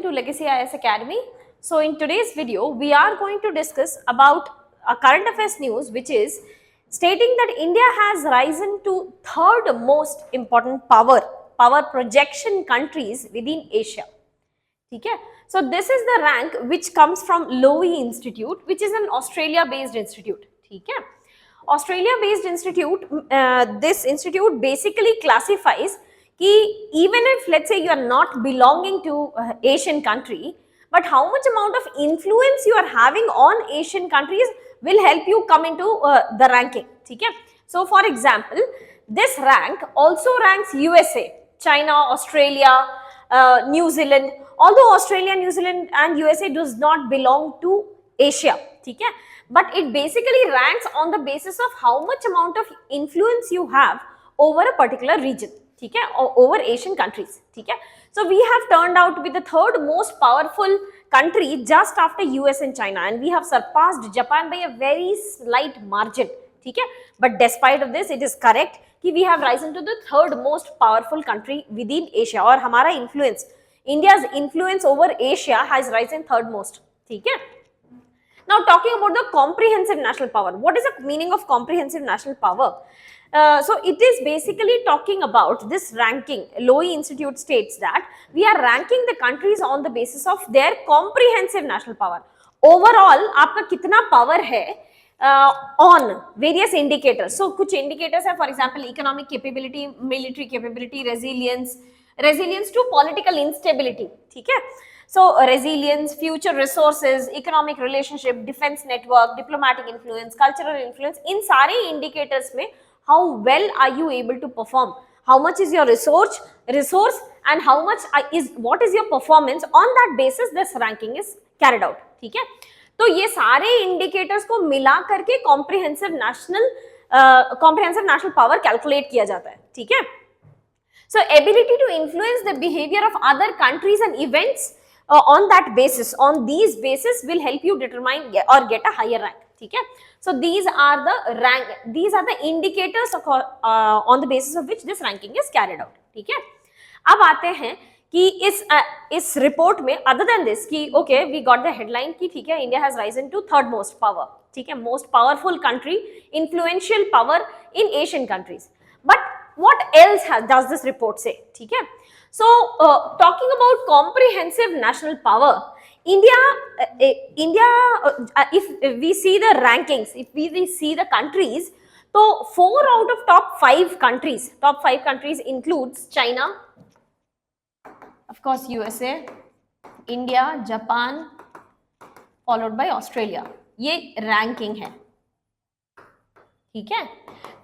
to Legacy IAS Academy. So in today's video, we are going to discuss about a current affairs news which is stating that India has risen to third most important power projection countries within Asia. Okay? So this is the rank which comes from Lowy Institute, which is an Australia-based institute. Okay? Australia-based institute, this institute basically classifies कि even if let's say you are not belonging to Asian country, but how much amount of influence you are having on Asian countries will help you come into the ranking. ठीक है? So for example, this rank also ranks USA, China, Australia, New Zealand. Although Australia, New Zealand and USA does not belong to Asia, ठीक है? But it basically ranks on the basis of how much amount of influence you have over a particular region, ठीक है, over Asian countries, ठीक है. So we have turned out to be the third most powerful country just after US and China, and we have surpassed Japan by a very slight margin, ठीक है. But despite of this, it is correct कि we have risen to the third most powerful country within Asia, और हमारा influence, India's influence over Asia has risen third most, ठीक है. Now talking about the comprehensive national power, what is the meaning of comprehensive national power? So it is basically talking about this ranking. Lowy Institute states that we are ranking the countries on the basis of their comprehensive national power. Overall, आपका कितना power है on various indicators. So कुछ indicators है, for example, economic capability, military capability, resilience to political instability. ठीक है? So resilience, future resources, economic relationship, defense network, diplomatic influence, cultural influence, इन सारे indicators में how well are you able to perform, how much is your resource and how much what is your performance, on that basis this ranking is carried out. ठीक है? तो ये सारे indicators को मिला करके comprehensive national power calculate किया जाता है. ठीक है? So ability to influence the behavior of other countries and events on that basis, on these basis will help you determine or get a higher rank. ठीक है? So these are the indicators on the basis of which this ranking is carried out. ठीक है? अब आते हैं कि इस report में other than this कि okay we got the headline कि ठीक है India has risen to third most power, ठीक है, most powerful country, influential power in Asian countries. But what else does this report say? ठीक है? So talking about comprehensive national power, India, if we see the rankings, if we see the countries, so 4 out of top 5 countries includes China, of course USA, India, Japan, followed by Australia. ये ranking है. ठीक है?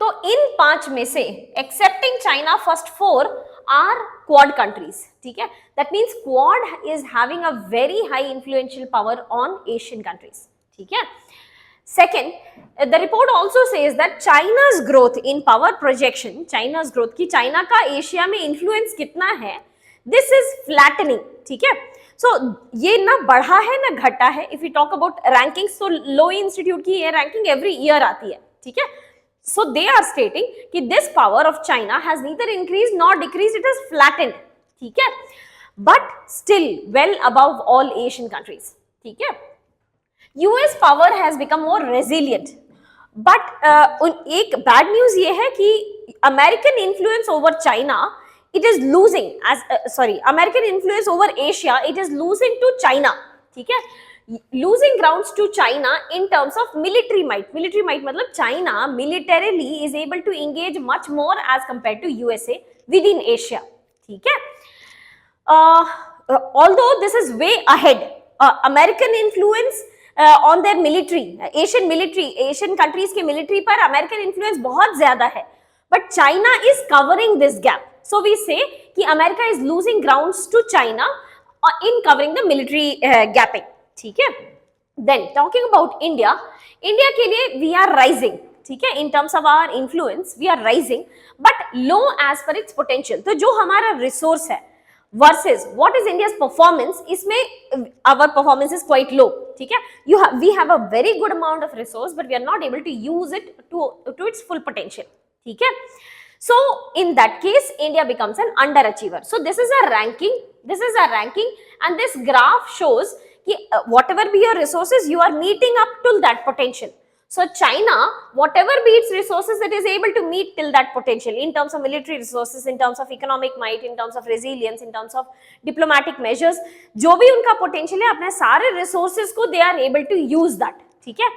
तो इन 5 में से excepting China, first 4 are Quad countries. ठीक है? That means Quad is having a very high influential power on Asian countries. ठीक है? Second, the report also says that China's growth in power projection, China's growth कि China का Asia में influence कितना है, this is flattening. ठीक है? So ये ना बढ़ा है ना घटा है. If we talk about rankings, so Lowy Institute की ये ranking every year आती है. ठीक है? So they are stating कि this power of China has neither increased nor decreased, it has flattened. ठीक है? But still well above all Asian countries. ठीक है? US power has become more resilient. But एक bad news ये है कि American influence over China, it is losing American influence over Asia, it is losing to China. ठीक है? Losing grounds to China in terms of military might. Military might मतलब China militarily is able to engage much more as compared to USA within Asia. ठीक है? Although this is way ahead, American influence on their military, Asian countries के military पर American influence बहुत ज़्यादा है. But China is covering this gap. So we say कि America is losing grounds to China in covering the military gapping. ठीक है? Then talking about India के लिए we are rising. ठीक है? In terms of our influence we are rising, but low as per its potential. तो जो हमारा resource है versus what is India's performance, इसमें our performance is quite low. ठीक है? We have a very good amount of resource, but we are not able to use it to its full potential. ठीक है? So in that case, India becomes an underachiever. So this is a ranking. This is a ranking, and this graph shows कि whatever be your resources, you are meeting up to that potential. So China, whatever be its resources, it is able to meet till that potential in terms of military resources, in terms of economic might, in terms of resilience, in terms of diplomatic measures. जो भी उनका potential है, अपने सारे resources को they are able to use that. ठीक है?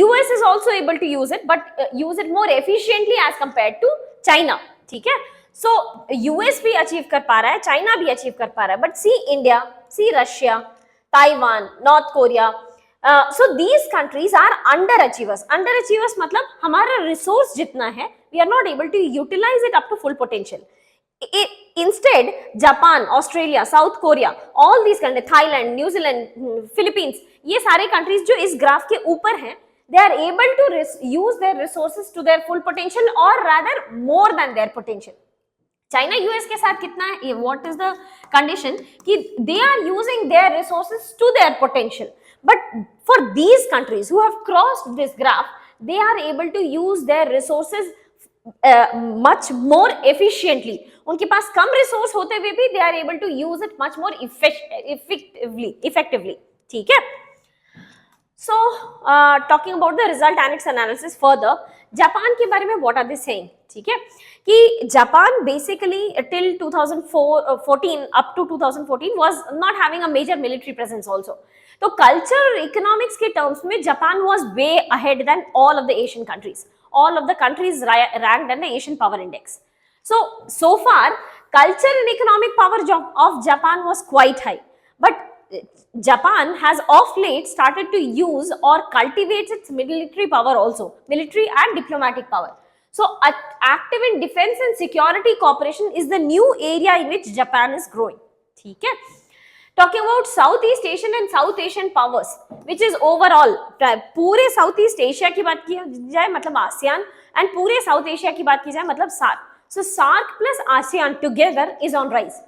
US is also able to use it, but use it more efficiently as compared to China. ठीक है? So US भी achieve कर पा रहा है, China भी achieve कर पा रहा है, but see India, see Russia, Taiwan, North Korea. So these countries are underachievers. Underachievers मतलब हमारा resource जितना है, we are not able to utilize it up to full potential. Instead, Japan, Australia, South Korea, all these countries, Thailand, New Zealand, Philippines, ये सारे countries जो इस graph के ऊपर हैं, they are able to use their resources to their full potential or rather more than their potential. China US के साथ कितना है? What is the condition? कि they are using their resources to their potential. But for these countries who have crossed this graph, they are able to use their resources much more efficiently. उनके पास कम resource होते हुए भी they are able to use it much more effectively. ठीक है? So, talking about the result and its analysis further, Japan के बारे में what are they saying? ठीक है कि Japan basically till 2014 up to 2014 was not having a major military presence also. तो culture और economics के terms में Japan was way ahead than all of the Asian countries. All of the countries ranked in the Asian Power Index. So far, culture and economic power of Japan was quite high. But Japan has of late started to use or cultivate its military power also, military and diplomatic power. So active in defense and security cooperation is the new area in which Japan is growing. ठीक है? Talking about Southeast Asian and South Asian powers, which is overall पूरे Southeast Asia की बात की जाए मतलब ASEAN, and पूरे South Asia की बात की जाए मतलब SAARC. So SAARC plus ASEAN together is on rise.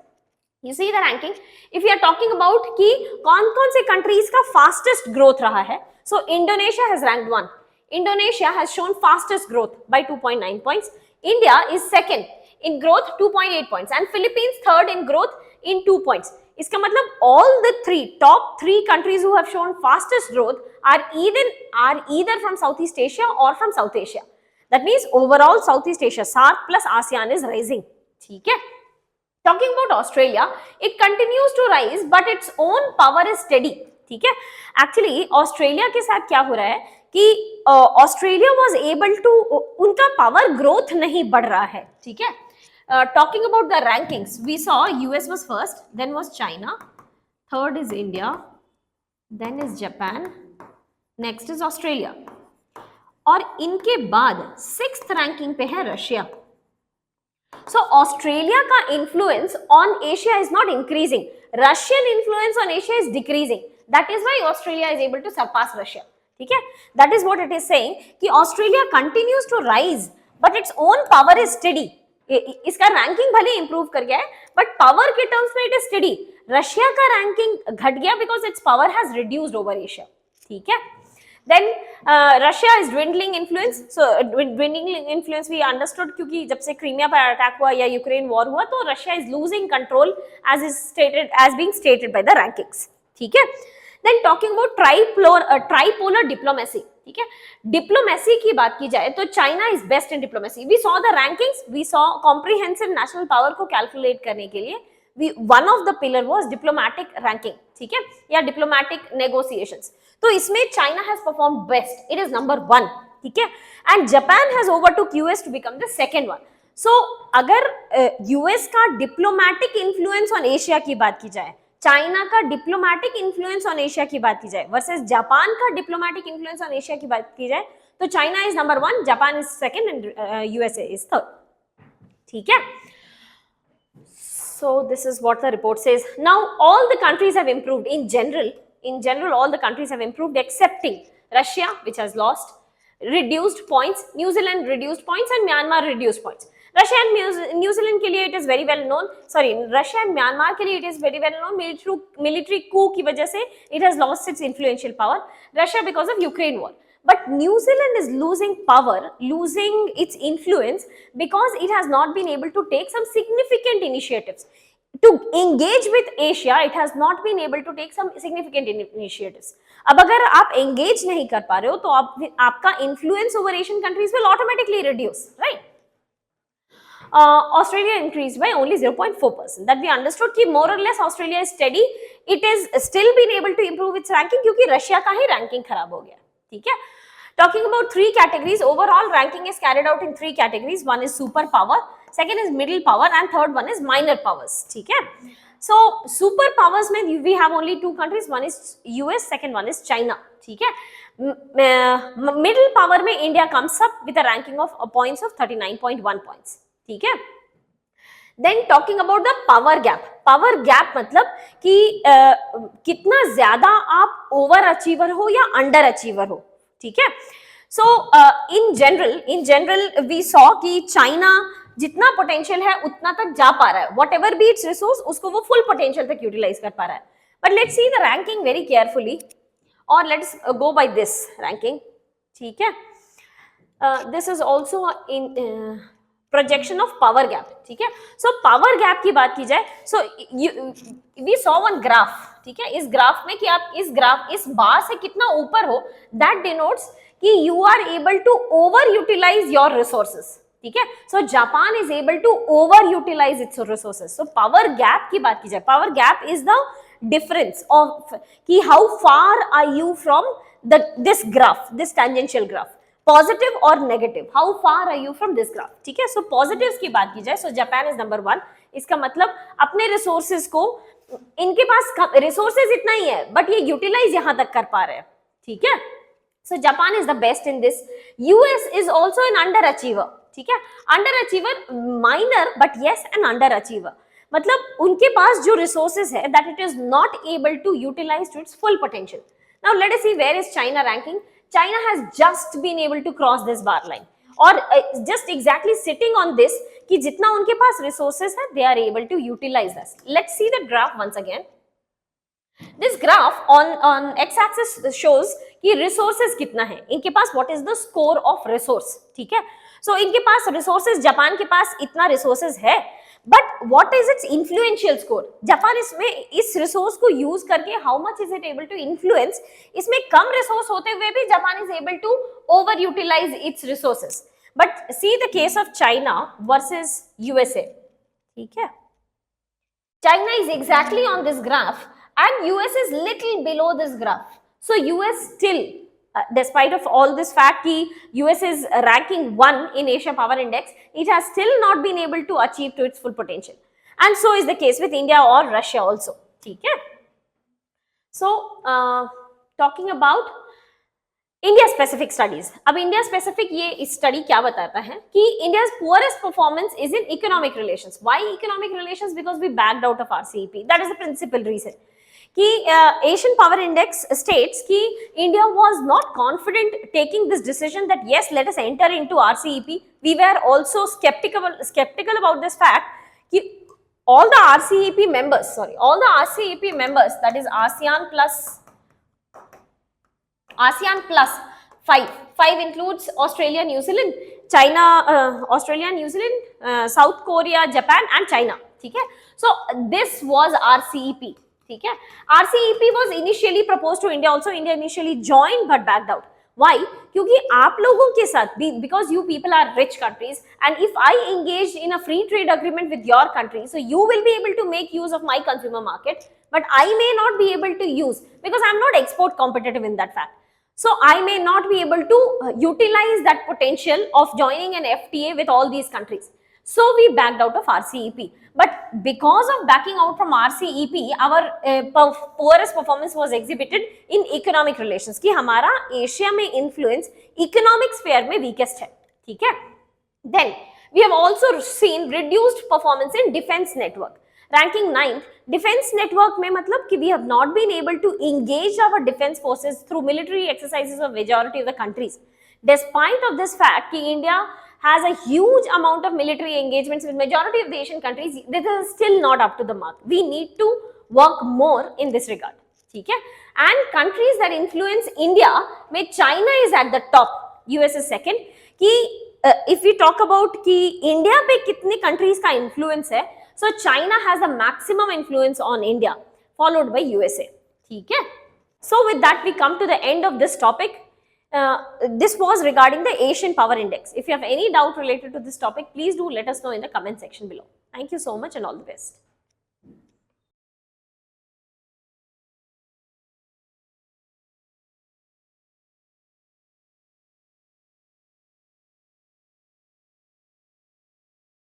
You see the ranking. If you are talking about कि कौन-कौन से countries का fastest growth रहा है, so Indonesia has ranked 1. Indonesia has shown fastest growth by 2.9 points. India is second in growth 2.8 points and Philippines third in growth in 2 points. इसका मतलब all the top three countries who have shown fastest growth are either from Southeast Asia or from South Asia. That means overall Southeast Asia, SAARC plus ASEAN is rising. ठीक है? Talking about Australia, it continues to rise, but its own power is steady. ठीक है? Actually, Australia के साथ क्या हो रहा है कि Australia was able to उनका power growth नहीं बढ़ रहा है. ठीक है? Talking about the rankings, we saw US was first, then was China, third is India, then is Japan, next is Australia. और इनके बाद 6th रैंकिंग पे है रशिया. So Australia का influence on Asia is not increasing. Russian influence on Asia is decreasing. That is why Australia is able to surpass Russia. ठीक है? That is what it is saying कि Australia continues to rise, but its own power is steady. इसका ranking भले improve कर गया है, but power के terms में इट इज स्टडी. रशिया का रैंकिंग घट गया because it's power has reduced over Asia. ठीक है? Then Russia is dwindling influence. So dwindling influence we understood क्योंकि जब से क्रीमिया पर अटैक हुआ या यूक्रेन वॉर हुआ तो Russia is losing control as being stated by the rankings. ठीक है? Then talking about tripolar diplomacy. ठीक है? डिप्लोमेसी की बात की जाए तो China is best in diplomacy. We saw the rankings, we saw comprehensive national power को कैलकुलेट करने के लिए one of the pillar was diplomatic ranking. ठीक है? या डिप्लोमेटिक नेगोशिएशंस. तो इसमें China has perform best. It is number 1. ठीक है? And Japan has overtook US to become the second one. So अगर यूएस का डिप्लोमेटिक इन्फ्लुएंस ऑन एशिया की बात की जाए, चाइना का डिप्लोमेटिक इन्फ्लुएंस ऑन एशिया की बात की जाए वर्सेस जापान का डिप्लोमेटिक इन्फ्लुएंस ऑन एशिया की बात की जाए, तो China is number 1, Japan is second and USA is third. ठीक है? So this is what the report says. Now all the countries have improved in general all the countries have improved excepting Russia, which has lost, reduced points, New Zealand reduced points and Myanmar reduced points. Russia and New Zealand के लिए it is very well known. Sorry, Russia and Myanmar के लिए it is very well known. Military coup की वजह से it has lost its influential power. Russia because of Ukraine war. but New Zealand is losing power, losing its influence because it has not been able to take some significant initiatives to engage with Asia. It has not been able to take some significant initiatives. अब अगर आप engage नहीं कर पा रहे हो तो आपका influence over Asian countries will automatically reduce, right? Australia increased by only 0.4%. That we understood कि more or less Australia is steady. It is still been able to improve its ranking क्योंकि Russia का ही ranking खराब हो गया, ठीक है? Talking about three categories, overall ranking is carried out in three categories. One is superpower, second is middle power, and third one is minor powers, ठीक है? So superpowers में we have only two countries. One is US, second one is China, ठीक है? Middle power में India comes up with a ranking of points of 39.1 points. ठीक है? Then talking about the power gap. Power gap मतलब कि कितना ज्यादा आप ओवर अचीवर हो या अंडर अचीवर हो, ठीक है? So in general we saw कि चाइना जितना पोटेंशियल है उतना तक जा पा रहा है, whatever be its resource उसको वो फुल पोटेंशियल तक यूटिलाइज कर पा रहा है. But let's see the ranking very carefully, or let's go by this ranking, ठीक है? This is also in projection of power gap, ठीक है? सो पावर गैप की बात की जाए, so we saw one graph, ठीक है? इस ग्राफ में कि आप इस बार से कितना ऊपर हो, दैट डिनोट्स कि you are able to over utilize your resources, ठीक है? So Japan is able to over utilize its resources. So power gap की बात की जाए, power gap is the difference of कि how far are you from this graph, this tangential graph, positive और negative, how far are you from this graph, ठीक है? सो positives की बात की जाए, सो जापान इज नंबर 1. इसका मतलब अपने रिसोर्सेज को, इनके पास रिसोर्सेज इतना ही है बट ये यूटिलाइज यहां तक कर पा रहे हैं, ठीक है? So Japan is the best in this. US is also an under achiever, ठीक है? Under achiever, minor but yes an under achiever. मतलब उनके पास जो रिसोर्सेज है that it is not able to utilise to its full potential. Now let us see where is China ranking. China has just been able to cross this bar line, or just exactly sitting on this कि जितना उनके पास resources है they are able to utilize this. Let's see the graph once again. This graph on x-axis shows कि resources कितना है इनके पास, what is the score of resource, ठीक है? So इनके पास resources, जापान के पास इतना resources है, but what is its influential score? Japan इसमें इस रिसोर्स को यूज करके how much is it able to influence? इसमें कम रिसोर्स होते हुए भी Japan is able to over utilize its resources. But see the case of China versus USA, ठीक है? China is exactly on this graph and US is little below this graph. So US still, despite of all this fact कि US is ranking 1 in Asia Power Index, it has still not been able to achieve to its full potential. And so is the case with India or Russia also, ठीक है? So talking about India specific studies. अब India specific ये study क्या बताता है कि India's poorest performance is in economic relations. Why economic relations? Because we backed out of RCEP. That is the principal reason. कि Asian Power Index states कि India was not confident taking this decision that yes, let us enter into RCEP. We were also skeptical about this fact कि all the RCEP members, that is ASEAN plus 5 includes Australia, New Zealand, China, Australia, New Zealand, South Korea, Japan and China, ठीक है? So this was RCEP. ठीक है? RCEP was initially proposed to India also. India initially joined but backed out. Why? क्योंकि आप लोगों के साथ, because you people are rich countries, and if I engage in a free trade agreement with your country, so you will be able to make use of my consumer market, but I may not be able to use because I am not export competitive in that fact. So I may not be able to utilize that potential of joining an FTA with all these countries. So we backed out of RCEP. But because of backing out from RCEP, our poorest performance was exhibited in economic relations. कि हमारा Asia में influence economic sphere में weakest है, ठीक है? Then we have also seen reduced performance in defense network. Ranking 9th, defense network में मतलब कि we have not been able to engage our defense forces through military exercises of majority of the countries. Despite of this fact कि India has a huge amount of military engagements with majority of the Asian countries, this is still not up to the mark. We need to work more in this regard. ठीक है. And countries that influence India में China is at the top, US is second. कि if we talk about कि India पे कितने countries का influence है, so China has the maximum influence on India, followed by USA. ठीक है. So with that we come to the end of this topic. This was regarding the Asian Power Index. If you have any doubt related to this topic, please do let us know in the comment section below. Thank you so much and all the best.